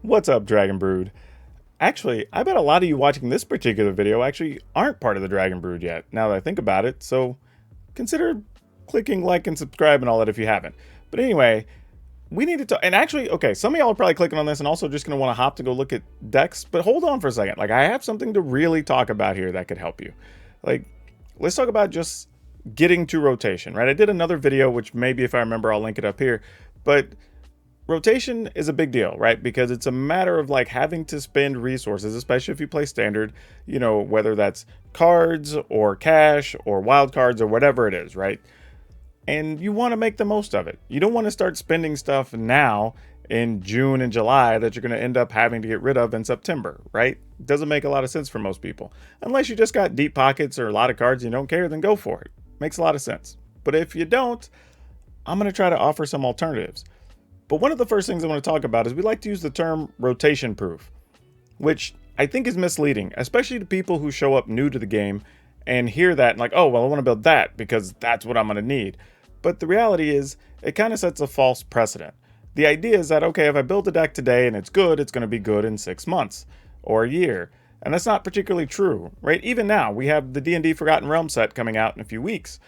What's up, Dragon Brood? Actually, I bet a lot of you watching this particular video actually aren't part of the Dragon Brood yet, now that I think about it, so consider clicking like and subscribe and all that if you haven't. But anyway, we need to talk, and actually, okay, some of y'all are probably clicking on this and also just going to want to hop to go look at decks, but hold on for a second. Like, I have something to really talk about here that could help you. Like, let's talk about just getting to rotation, right? I did another video, which maybe if I remember, I'll link it up here, but rotation is a big deal, right? Because it's a matter of like having to spend resources, especially if you play standard, you know, whether that's cards or cash or wild cards or whatever it is, right? And you want to make the most of it. You don't want to start spending stuff now in June and July that you're going to end up having to get rid of in September, right? Doesn't make a lot of sense for most people. Unless you just got deep pockets or a lot of cards and you don't care, then go for it. Makes a lot of sense. But if you don't, I'm going to try to offer some alternatives. But one of the first things I want to talk about is we like to use the term rotation proof, which I think is misleading, especially to people who show up new to the game and hear that and like, oh, well, I want to build that because that's what I'm going to need. But the reality is it kind of sets a false precedent. The idea is that, okay, if I build a deck today and it's good, it's going to be good in 6 months or a year. And that's not particularly true, right? Even now, we have the D&D Forgotten Realms set coming out in a few weeks.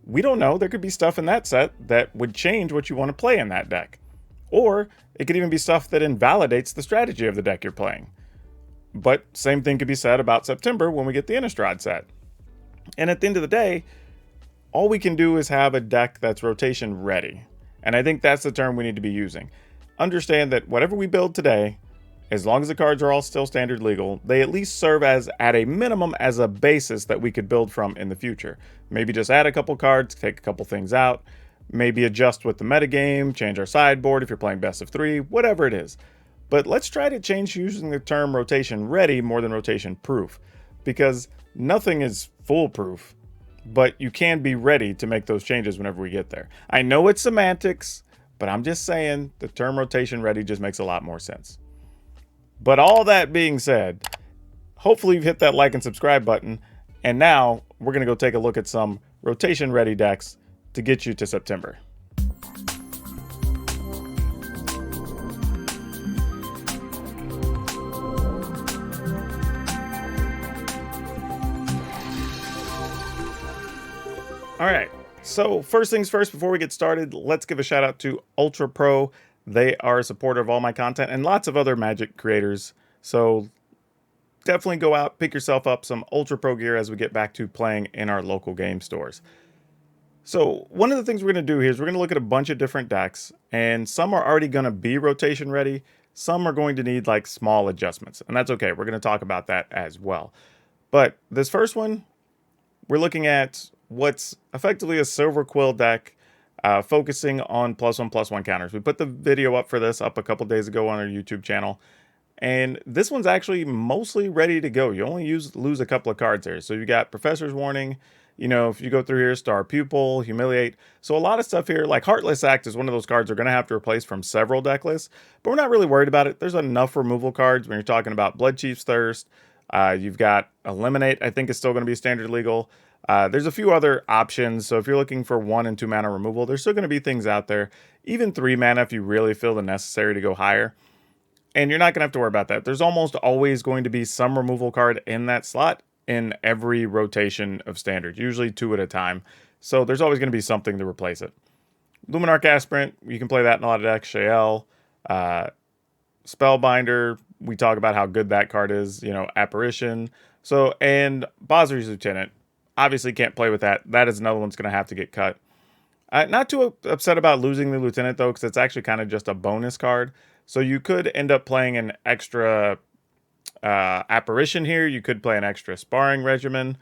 We don't know. There could be stuff in that set that would change what you want to play in that deck. Or it could even be stuff that invalidates the strategy of the deck you're playing. But same thing could be said about September when we get the Innistrad set. And at the end of the day, all we can do is have a deck that's rotation ready. And I think that's the term we need to be using. Understand that whatever we build today, as long as the cards are all still standard legal, they at least serve as, at a minimum, as a basis that we could build from in the future. Maybe just add a couple cards, take a couple things out, maybe adjust with the metagame, change our sideboard if you're playing best of 3, whatever it is. But let's try to change using the term rotation ready more than rotation proof, because nothing is foolproof, but you can be ready to make those changes whenever we get there. I know it's semantics, but I'm just saying the term rotation ready just makes a lot more sense. But all that being said, hopefully you've hit that like and subscribe button, and now we're going to go take a look at some rotation ready decks to get you to September. All right, so first things first, before we get started, let's give a shout out to Ultra Pro. They are a supporter of all my content and lots of other Magic creators. So definitely go out, pick yourself up some Ultra Pro gear as we get back to playing in our local game stores. So one of the things we're going to do here is we're going to look at a bunch of different decks, and some are already going to be rotation ready. Some are going to need like small adjustments, and that's okay. We're going to talk about that as well. But this first one, we're looking at what's effectively a Silverquill deck, focusing on +1/+1 counters. We put the video up for this up a couple days ago on our YouTube channel, and this one's actually mostly ready to go. You only lose a couple of cards there. So you got Professor's Warning. You know, if you go through here, Star Pupil, Humiliate. So a lot of stuff here, like Heartless Act is one of those cards we're going to have to replace from several deck lists, but we're not really worried about it. There's enough removal cards when you're talking about Blood Chief's Thirst. You've got Eliminate, I think is still going to be standard legal. There's a few other options. So if you're looking for 1 and 2 mana removal, there's still going to be things out there. Even 3 mana if you really feel the necessary to go higher. And you're not going to have to worry about that. There's almost always going to be some removal card in that slot in every rotation of standard, usually 2 at a time. So there's always going to be something to replace it. Luminarch Aspirant, you can play that in a lot of decks. Shael, Spellbinder, we talk about how good that card is, you know, Apparition. So, and Basri's Lieutenant, obviously can't play with that. That is another one's going to have to get cut. Not too upset about losing the Lieutenant, though, because it's actually kind of just a bonus card. So you could end up playing an extra Apparition here. You could play an extra Sparring Regimen.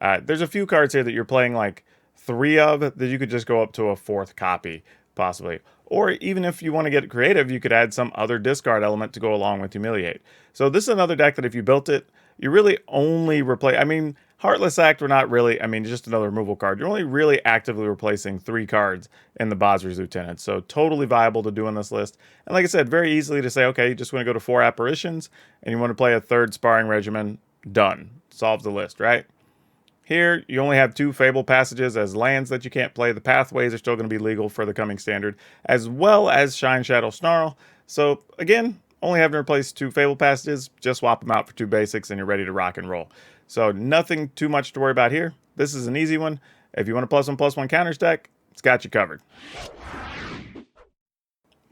There's a few cards here that you're playing like 3 of that you could just go up to a 4th copy, possibly. Or even if you want to get creative, you could add some other discard element to go along with Humiliate. So this is another deck that if you built it, you really only replace... I mean, Heartless Act, we're not really... I mean, just another removal card. You're only really actively replacing 3 cards in the Basri's Lieutenant. So totally viable to do on this list. And like I said, very easily to say, okay, you just want to go to 4 Apparitions, and you want to play a 3rd Sparring Regimen. Done. Solves the list, right? Here, you only have 2 Fable Passages as lands that you can't play. The Pathways are still going to be legal for the coming standard, as well as Shine, Shadow, Snarl. So, again, only having to replace 2 Fable passages, just swap them out for 2 basics and you're ready to rock and roll. So nothing too much to worry about here. This is an easy one. If you want a +1/+1 counters deck, it's got you covered.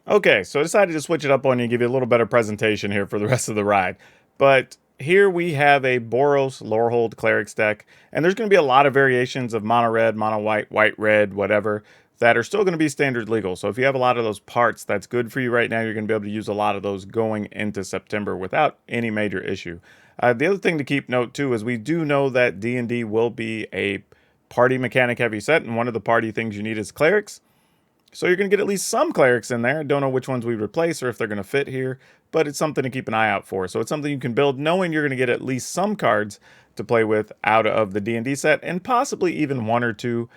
Okay, so I decided to switch it up on you and give you a little better presentation here for the rest of the ride. But here we have a Boros Lorehold Clerics deck, and there's going to be a lot of variations of mono red, mono white, white red, whatever, that are still going to be standard legal. So if you have a lot of those parts, that's good for you right now. You're going to be able to use a lot of those going into September without any major issue. The other thing to keep note too is we do know that D&D will be a party mechanic heavy set, and one of the party things you need is clerics. So you're going to get at least some clerics in there. Don't know which ones we replace or if they're going to fit here, but it's something to keep an eye out for. So it's something you can build knowing you're going to get at least some cards to play with out of the D&D set, and possibly even 1 or 2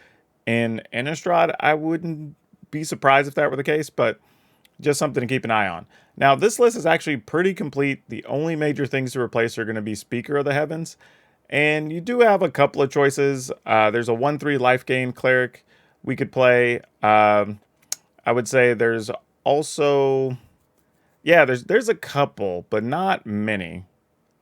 in Innistrad. I wouldn't be surprised if that were the case, but just something to keep an eye on. Now, this list is actually pretty complete. The only major things to replace are going to be Speaker of the Heavens, and you do have a couple of choices. There's a 1/3 life gain cleric we could play. I would say there's also, yeah, there's a couple, but not many.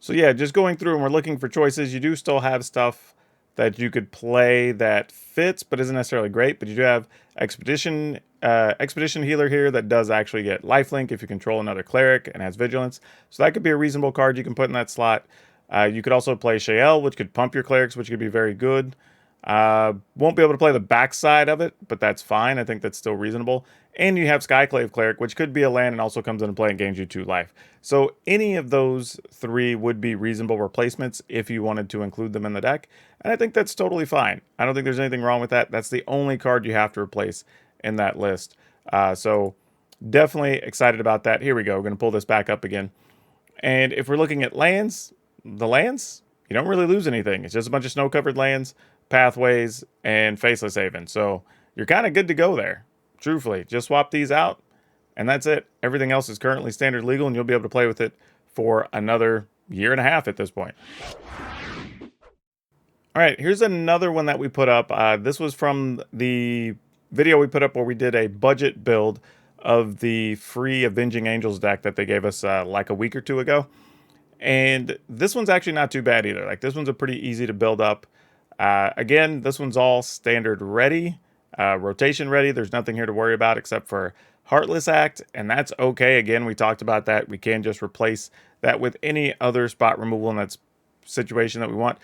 So yeah, just going through and we're looking for choices. You do still have stuff that you could play that fits, but isn't necessarily great. But you do have Expedition Healer here that does actually get lifelink if you control another cleric and has vigilance. So that could be a reasonable card you can put in that slot. You could also play Shael, which could pump your clerics, which could be very good. Won't be able to play the backside of it, but that's fine. I think that's still reasonable. And you have Skyclave Cleric, which could be a land and also comes into play and gains you 2 life. So any of those 3 would be reasonable replacements if you wanted to include them in the deck. And I think that's totally fine. I don't think there's anything wrong with that. That's the only card you have to replace in that list. So definitely excited about that. Here we go. We're going to pull this back up again. And if we're looking at lands, the lands, you don't really lose anything. It's just a bunch of snow-covered lands, pathways, and Faceless Haven. So you're kind of good to go there. Truthfully, just swap these out, and that's it. Everything else is currently standard legal, and you'll be able to play with it for another 1.5 years at this point. All right, here's another one that we put up. This was from the video we put up where we did a budget build of the free Avenging Angels deck that they gave us like a week or 2 ago. And this one's actually not too bad either. Like, this one's a pretty easy to build up. Again, this one's all standard ready, rotation ready. There's nothing here to worry about except for Heartless Act, and that's okay. Again, we talked about that. We can just replace that with any other spot removal in that situation that we want.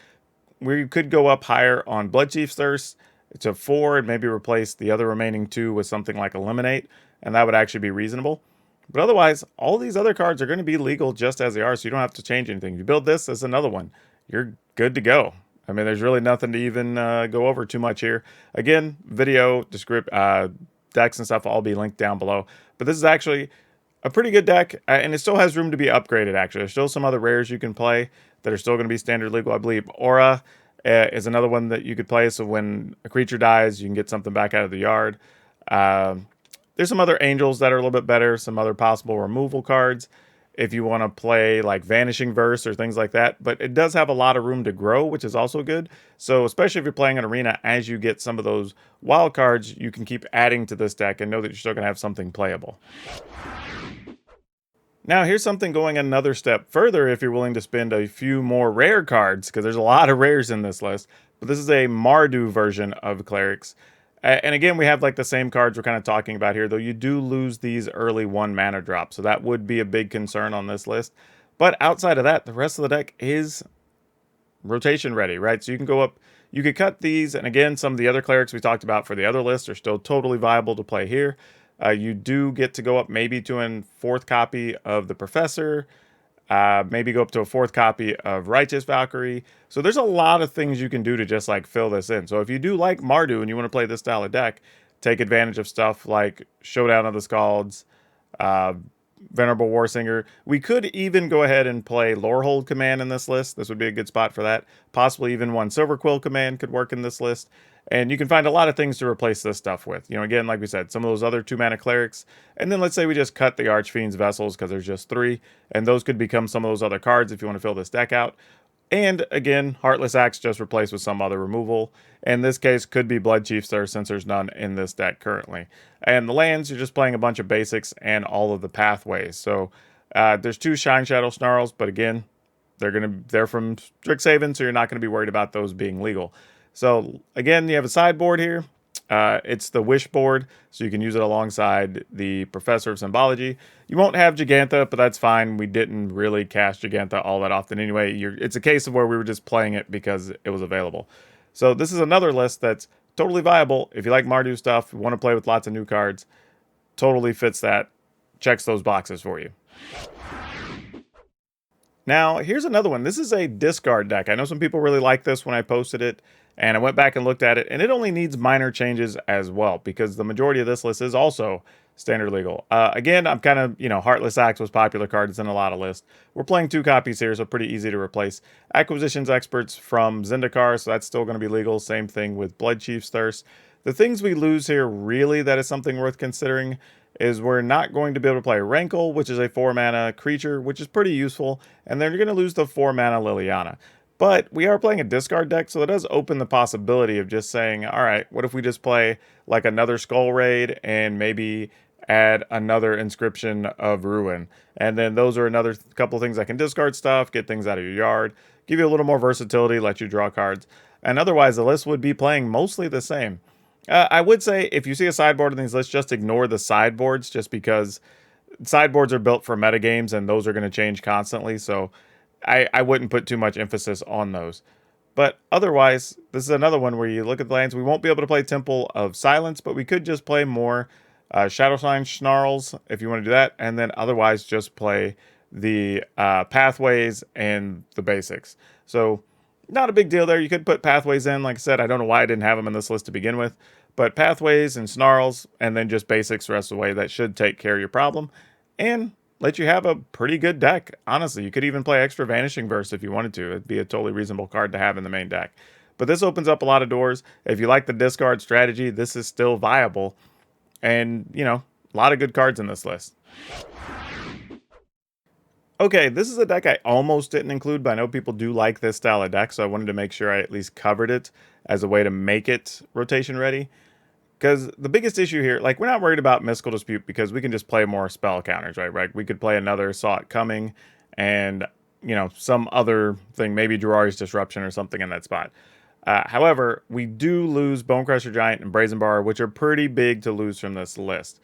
We could go up higher on Bloodchief's Thirst to 4 and maybe replace the other remaining 2 with something like Eliminate, and that would actually be reasonable. But otherwise, all these other cards are going to be legal just as they are, so you don't have to change anything. If you build this as another one, you're good to go. I mean, there's really nothing to even go over too much here. Again, video, decks and stuff will all be linked down below. But this is actually a pretty good deck, and it still has room to be upgraded, actually. There's still some other rares you can play that are still going to be standard legal. I believe Aura is another one that you could play, so when a creature dies, you can get something back out of the yard. There's some other angels that are a little bit better, some other possible removal cards if you want to play like Vanishing Verse or things like that. But it does have a lot of room to grow, which is also good. So especially if you're playing an arena, as you get some of those wild cards, you can keep adding to this deck and know that you're still going to have something playable. Now, here's something going another step further if you're willing to spend a few more rare cards, because there's a lot of rares in this list. But this is a Mardu version of Clerics. And again, we have like the same cards we're kind of talking about here, though you do lose these early 1 mana drops. So that would be a big concern on this list. But outside of that, the rest of the deck is rotation ready, right? So you can go up, you could cut these. And again, some of the other clerics we talked about for the other list are still totally viable to play here. You do get to go up maybe to a 4th copy of the Professor, maybe go up to a 4th copy of Righteous Valkyrie. So there's a lot of things you can do to just like fill this in. So if you do like Mardu and you want to play this style of deck, take advantage of stuff like Showdown of the Scalds, Venerable Warsinger. We could even go ahead and play Lorehold command in this list. This would be a good spot for that. Possibly even one Silverquill command could work in this list. And you can find a lot of things to replace this stuff with. You know, again, like we said, some of those other 2 mana clerics. And then let's say we just cut the Archfiend's Vessels because there's just 3. And those could become some of those other cards if you want to fill this deck out. And again, Heartless Axe just replaced with some other removal. In this case, could be Bloodchief's Thirst since there's none in this deck currently. And the lands, you're just playing a bunch of basics and all of the pathways. So There's 2 Shine Shadow Snarls, but again, they're from Strixhaven, so you're not gonna be worried about those being legal. So again, you have a sideboard here. It's the Wish board, so you can use it alongside the Professor of Symbology. You won't have Gigantha, but that's fine. We didn't really cast Gigantha all that often anyway. It's a case of where we were just playing it because it was available. So this is another list that's totally viable. If you like Mardu stuff, you want to play with lots of new cards, totally fits that, checks those boxes for you. Now, here's another one. This is a discard deck. I know some people really like this when I posted it, and I went back and looked at it, and it only needs minor changes as well, because the majority of this list is also standard legal. Again, I'm kind of, Heartless Axe was popular card. It's in a lot of lists. We're playing 2 copies here, so pretty easy to replace. Acquisitions Experts from Zendikar, so that's still going to be legal. Same thing with Blood Chief's Thirst. The things we lose here, really, that is something worth considering, is we're not going to be able to play Rankle, which is a 4-mana creature, which is pretty useful, and then you're going to lose the 4-mana Liliana. But we are playing a discard deck, so it does open the possibility of just saying, all right, what if we just play like another Skull Raid and maybe add another Inscription of Ruin? And then those are another couple things that can discard stuff, get things out of your yard, give you a little more versatility, let you draw cards. And otherwise, the list would be playing mostly the same. I would say if you see a sideboard in these lists, just ignore the sideboards, just because sideboards are built for metagames and those are going to change constantly. So I wouldn't put too much emphasis on those. But otherwise, this is another one where you look at the lands. We won't be able to play Temple of Silence, but we could just play more Shadowsign Snarls if you want to do that. And then otherwise just play the Pathways and the basics. So not a big deal there. You could put Pathways in. Like I said, I don't know why I didn't have them in this list to begin with. But Pathways and Snarls, and then just basics the rest of the way. That should take care of your problem. And let you have a pretty good deck. Honestly, you could even play extra Vanishing Verse if you wanted to. It'd be a totally reasonable card to have in the main deck. But this opens up a lot of doors. If you like the discard strategy, this is still viable. And, a lot of good cards in this list. Okay, this is a deck I almost didn't include, but I know people do like this style of deck, so I wanted to make sure I at least covered it as a way to make it rotation ready. Because the biggest issue here, we're not worried about Mystical Dispute because we can just play more spell counters, right? We could play another Saw It Coming and, some other thing, maybe Durari's Disruption or something in that spot. However, we do lose Bonecrusher Giant and Brazen Bar, which are pretty big to lose from this list.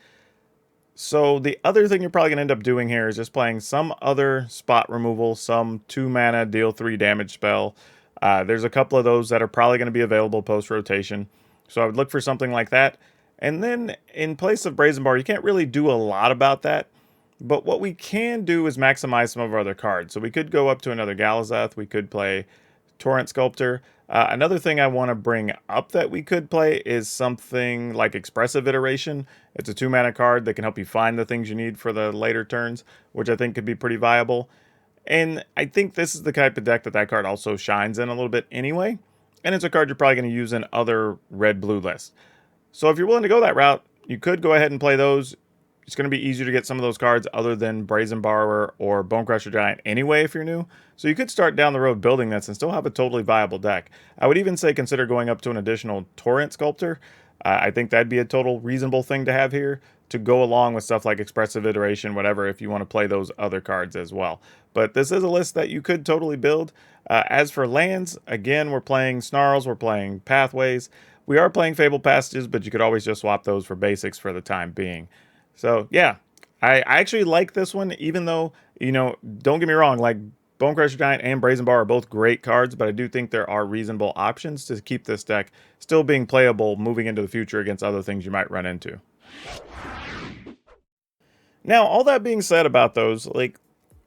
So the other thing you're probably going to end up doing here is just playing some other spot removal, some 2-mana deal 3 damage spell. There's a couple of those that are probably going to be available post-rotation. So I would look for something like that. And then in place of Brazen Bar, you can't really do a lot about that. But what we can do is maximize some of our other cards. So we could go up to another Galazeth. We could play Torrent Sculptor. Another thing I want to bring up that we could play is something like Expressive Iteration. It's a 2-mana card that can help you find the things you need for the later turns, which I think could be pretty viable. And I think this is the type of deck that card also shines in a little bit anyway. And it's a card you're probably going to use in other red-blue lists. So if you're willing to go that route, you could go ahead and play those. It's going to be easier to get some of those cards other than Brazen Borrower or Bonecrusher Giant anyway if you're new. So you could start down the road building this and still have a totally viable deck. I would even say consider going up to an additional Torrent Sculptor. I think that'd be a total reasonable thing to have here to go along with stuff like Expressive Iteration, whatever, if you want to play those other cards as well. But this is a list that you could totally build. As for lands, again, we're playing Snarls, we're playing Pathways. We are playing Fabled Passages, but you could always just swap those for basics for the time being. So, yeah, I actually like this one, even though, don't get me wrong, Bonecrusher Giant and Brazen Bar are both great cards, but I do think there are reasonable options to keep this deck still being playable moving into the future against other things you might run into. Now, all that being said about those,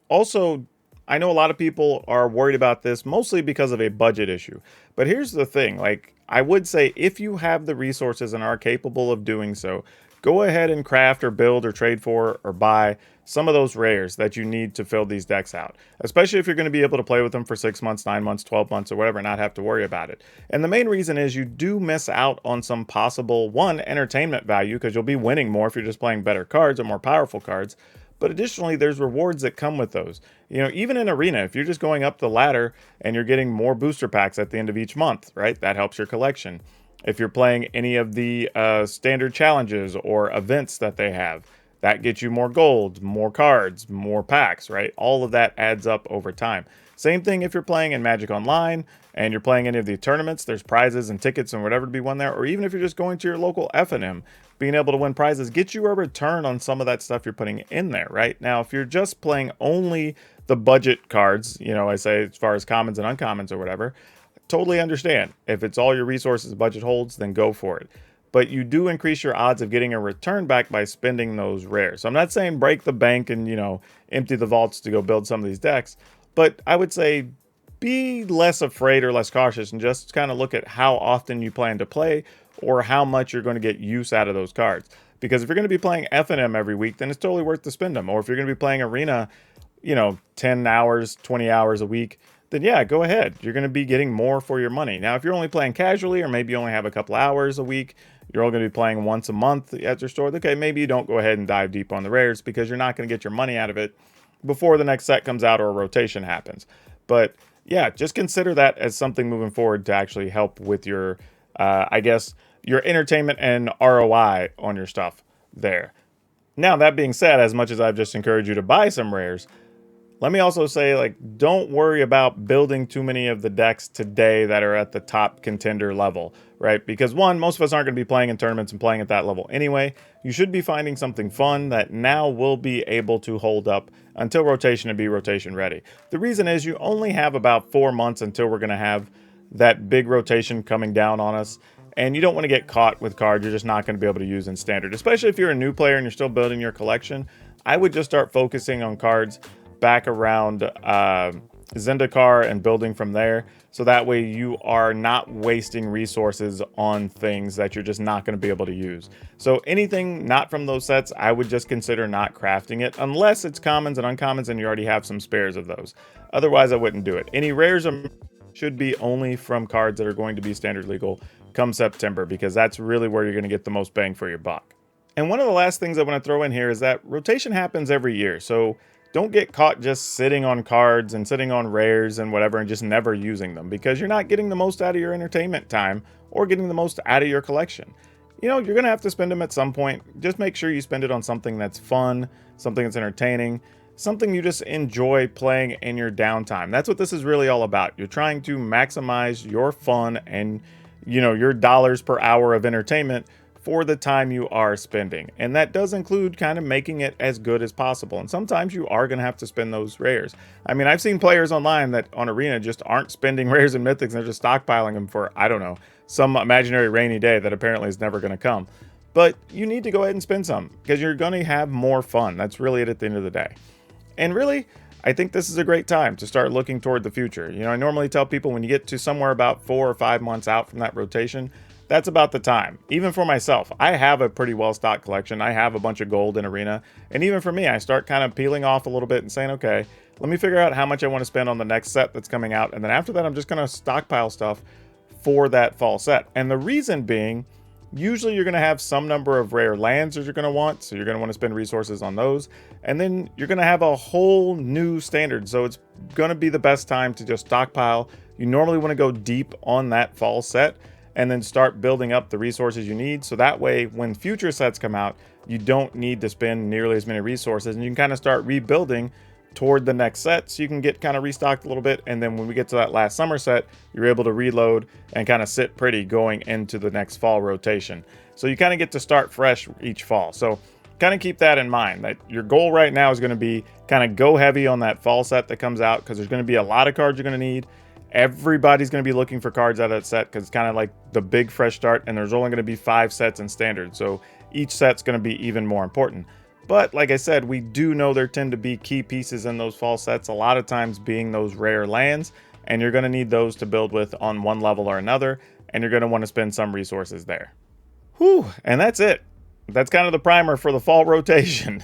also, I know a lot of people are worried about this mostly because of a budget issue. But here's the thing, I would say if you have the resources and are capable of doing so, go ahead and craft or build or trade for or buy some of those rares that you need to fill these decks out. Especially if you're going to be able to play with them for 6 months, 9 months, 12 months, or whatever, and not have to worry about it. And the main reason is you do miss out on some possible, one, entertainment value, because you'll be winning more if you're just playing better cards or more powerful cards. But additionally, there's rewards that come with those. Even in Arena, if you're just going up the ladder and you're getting more booster packs at the end of each month, right? That helps your collection. If you're playing any of the standard challenges or events that they have, That gets you more gold, more cards, more packs, right? All of that adds up over time. Same thing if you're playing in Magic Online and you're playing any of the tournaments, there's prizes and tickets and whatever to be won there, or even if you're just going to your local F&M, being able to win prizes gets you a return on some of that stuff you're putting in there, right? Now, if you're just playing only the budget cards, you know, I say as far as commons and uncommons or whatever, totally understand. If it's all your resources budget holds, then go for it. But you do increase your odds of getting a return back by spending those rares. So I'm not saying break the bank and, you know, empty the vaults to go build some of these decks, but I would say be less afraid or less cautious and just kind of look at how often you plan to play or how much you're going to get use out of those cards. Because if you're going to be playing F&M every week, then it's totally worth to spend them. Or if you're going to be playing Arena, you know, 10 hours, 20 hours a week, then yeah, go ahead. You're going to be getting more for your money. Now, if you're only playing casually or maybe you only have a couple hours a week, you're all going to be playing once a month at your store, okay, maybe you don't go ahead and dive deep on the rares because you're not going to get your money out of it before the next set comes out or a rotation happens. But yeah, just consider that as something moving forward to actually help with your, I guess, your entertainment and ROI on your stuff there. Now, that being said, as much as I've just encouraged you to buy some rares, let me also say, like, don't worry about building too many of the decks today that are at the top contender level, right? Because one, most of us aren't going to be playing in tournaments and playing at that level anyway. You should be finding something fun that now will be able to hold up until rotation and be rotation ready. The reason is you only have about 4 months until we're going to have that big rotation coming down on us. And you don't want to get caught with cards you're just not going to be able to use in standard. Especially if you're a new player and you're still building your collection, I would just start focusing on cards back around Zendikar and building from there. So that way you are not wasting resources on things that you're just not going to be able to use. So anything not from those sets, I would just consider not crafting it unless it's commons and uncommons and you already have some spares of those. Otherwise, I wouldn't do it. Any rares should be only from cards that are going to be standard legal come September, because that's really where you're going to get the most bang for your buck. And one of the last things I want to throw in here is that rotation happens every year. So don't get caught just sitting on cards and sitting on rares and whatever and just never using them, because you're not getting the most out of your entertainment time or getting the most out of your collection. You know, you're going to have to spend them at some point. Just make sure you spend it on something that's fun, something that's entertaining, something you just enjoy playing in your downtime. That's what this is really all about. You're trying to maximize your fun and, you know, your dollars per hour of entertainment for the time you are spending. And that does include kind of making it as good as possible. And sometimes you are going to have to spend those rares. I mean, I've seen players online that on Arena just aren't spending rares and mythics and they're just stockpiling them for, I don't know, some imaginary rainy day that apparently is never going to come. But you need to go ahead and spend some because you're going to have more fun. That's really it at the end of the day. And really, I think this is a great time to start looking toward the future. You know, I normally tell people when you get to somewhere about 4 or 5 months out from that rotation, that's about the time. Even for myself, I have a pretty well-stocked collection. I have a bunch of gold in Arena. And even for me, I start kind of peeling off a little bit and saying, okay, let me figure out how much I want to spend on the next set that's coming out. And then after that, I'm just going to stockpile stuff for that fall set. And the reason being, usually you're going to have some number of rare lands that you're going to want. So you're going to want to spend resources on those. And then you're going to have a whole new standard. So it's going to be the best time to just stockpile. You normally want to go deep on that fall set and then start building up the resources you need. So that way, when future sets come out, you don't need to spend nearly as many resources and you can kind of start rebuilding toward the next set so you can get kind of restocked a little bit. And then when we get to that last summer set, you're able to reload and kind of sit pretty going into the next fall rotation. So you kind of get to start fresh each fall. So kind of keep that in mind, that your goal right now is going to be kind of go heavy on that fall set that comes out, because there's going to be a lot of cards you're going to need. Everybody's going to be looking for cards out of that set because it's kind of like the big fresh start, and there's only going to be 5 sets in standard. So each set's going to be even more important. But like I said, we do know there tend to be key pieces in those fall sets, a lot of times being those rare lands, and you're going to need those to build with on one level or another, and you're going to want to spend some resources there. Whew, and that's it. That's kind of the primer for the fall rotation.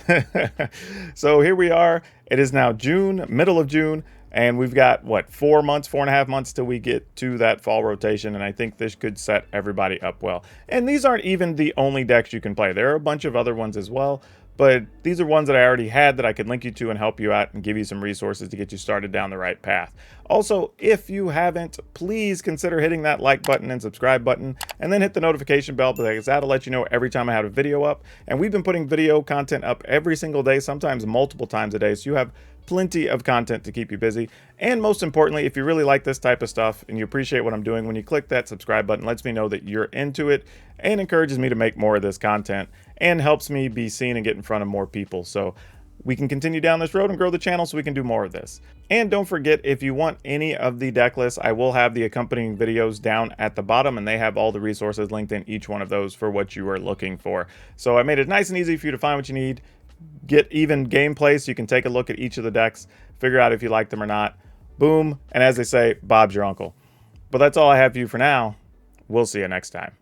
So here we are. It is now June, middle of June, and we've got, what, 4.5 months till we get to that fall rotation, and I think this could set everybody up well. And these aren't even the only decks you can play. There are a bunch of other ones as well, but these are ones that I already had that I could link you to and help you out and give you some resources to get you started down the right path. Also, if you haven't, please consider hitting that like button and subscribe button, and then hit the notification bell, because that'll let you know every time I have a video up. And we've been putting video content up every single day, sometimes multiple times a day, so you have plenty of content to keep you busy. And most importantly, if you really like this type of stuff and you appreciate what I'm doing, when you click that subscribe button, it lets me know that you're into it and encourages me to make more of this content and helps me be seen and get in front of more people, so we can continue down this road and grow the channel so we can do more of this. And don't forget, if you want any of the deck lists, I will have the accompanying videos down at the bottom, and they have all the resources linked in each one of those for what you are looking for. So I made it nice and easy for you to find what you need, get even gameplay so you can take a look at each of the decks, figure out if you like them or not. Boom, and as they say, Bob's your uncle. But that's all I have for you for now. We'll see you next time.